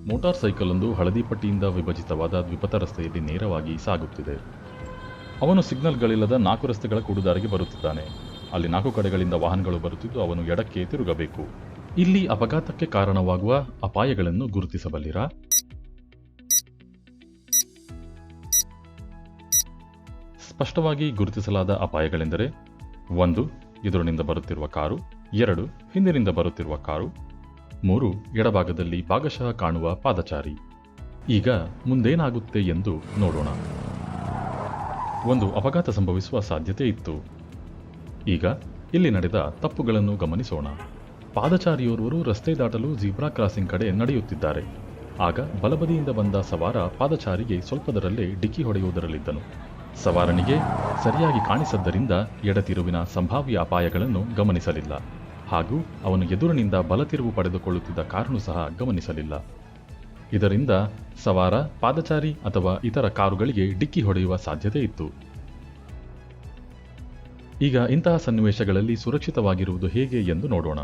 Motor ಸೈಕಲೊಂದು ಹಳದಿ ಪಟ್ಟಿಯಿಂದ ವಿಭಜಿತವಾದ ದ್ವಿಪಥ ರಸ್ತೆಯಲ್ಲಿ ನೇರವಾಗಿ ಸಾಗುತ್ತಿದೆ. ಅವನು ಸಿಗ್ನಲ್ಗಳಿಲ್ಲದ 4 ರಸ್ತೆಗಳ ಕೂಡುದಾರಿಗೆ ಬರುತ್ತಿದ್ದಾನೆ. ಅಲ್ಲಿ 4 ಕಡೆಗಳಿಂದ ವಾಹನಗಳು ಬರುತ್ತಿದ್ದು ಅವನು ಎಡಕ್ಕೆ ತಿರುಗಬೇಕು. ಇಲ್ಲಿ ಅಪಘಾತಕ್ಕೆ ಕಾರಣವಾಗುವ ಅಪಾಯಗಳನ್ನು ಗುರುತಿಸಬಲ್ಲಿರಾ? ಸ್ಪಷ್ಟವಾಗಿ ಗುರುತಿಸಲಾದ ಅಪಾಯಗಳೆಂದರೆ 1. ಎದುರಿನಿಂದ ಬರುತ್ತಿರುವ ಕಾರು. 2. ಹಿಂದಿನಿಂದ ಬರುತ್ತಿರುವ ಕಾರು. 3. ಎಡಭಾಗದಲ್ಲಿ ಭಾಗಶಃ ಕಾಣುವ ಪಾದಚಾರಿ. ಈಗ ಮುಂದೇನಾಗುತ್ತೆ ಎಂದು ನೋಡೋಣ. ಒಂದು ಅಪಘಾತ ಸಂಭವಿಸುವ ಸಾಧ್ಯತೆ ಇತ್ತು. ಈಗ ಇಲ್ಲಿ ನಡೆದ ತಪ್ಪುಗಳನ್ನು ಗಮನಿಸೋಣ. ಪಾದಚಾರಿಯೋರ್ವರು ರಸ್ತೆ ದಾಟಲು ಜೀಬ್ರಾ ಕ್ರಾಸಿಂಗ್ ಕಡೆ ನಡೆಯುತ್ತಿದ್ದಾರೆ. ಆಗ ಬಲಬದಿಯಿಂದ ಬಂದ ಸವಾರ ಪಾದಚಾರಿಗೆ ಸ್ವಲ್ಪದರಲ್ಲೇ ಡಿಕ್ಕಿ ಹೊಡೆಯುವುದರಲ್ಲಿದ್ದನು. ಸವಾರನಿಗೆ ಸರಿಯಾಗಿ ಕಾಣಿಸದ್ದರಿಂದ ಎಡತಿರುವಿನ ಸಂಭಾವ್ಯ ಅಪಾಯಗಳನ್ನು ಗಮನಿಸಲಿಲ್ಲ. ಹಾಗೂ ಅವನು ಎದುರಿನಿಂದ ಬಲತಿರುವು ಪಡೆದುಕೊಳ್ಳುತ್ತಿದ್ದ ಕಾರನ್ನು ಸಹ ಗಮನಿಸಲಿಲ್ಲ. ಇದರಿಂದ ಸವಾರ ಪಾದಚಾರಿ ಅಥವಾ ಇತರ ಕಾರುಗಳಿಗೆ ಡಿಕ್ಕಿ ಹೊಡೆಯುವ ಸಾಧ್ಯತೆ ಇತ್ತು. ಈಗ ಇಂತಹ ಸನ್ನಿವೇಶಗಳಲ್ಲಿ ಸುರಕ್ಷಿತವಾಗಿರುವುದು ಹೇಗೆ ಎಂದು ನೋಡೋಣ.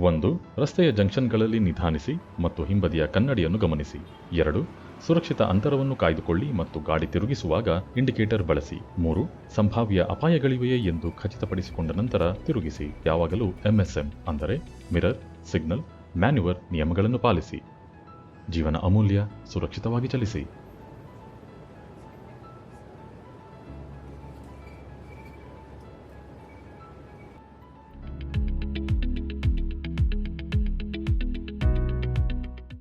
1. ರಸ್ತೆಯ ಜಂಕ್ಷನ್ಗಳಲ್ಲಿ ನಿಧಾನಿಸಿ ಮತ್ತು ಹಿಂಬದಿಯ ಕನ್ನಡಿಯನ್ನು ಗಮನಿಸಿ. 2. ಸುರಕ್ಷಿತ ಅಂತರವನ್ನು ಕಾಯ್ದುಕೊಳ್ಳಿ ಮತ್ತು ಗಾಡಿ ತಿರುಗಿಸುವಾಗ ಇಂಡಿಕೇಟರ್ ಬಳಸಿ. 3. ಸಂಭಾವ್ಯ ಅಪಾಯಗಳಿವೆಯೇ ಎಂದು ಖಚಿತಪಡಿಸಿಕೊಂಡ ನಂತರ ತಿರುಗಿಸಿ. ಯಾವಾಗಲೂ MSM ಅಂದರೆ ಮಿರರ್, ಸಿಗ್ನಲ್, ಮ್ಯಾನ್ಯುವರ್ ನಿಯಮಗಳನ್ನು ಪಾಲಿಸಿ. ಜೀವನ ಅಮೂಲ್ಯ, ಸುರಕ್ಷಿತವಾಗಿ ಚಲಿಸಿ.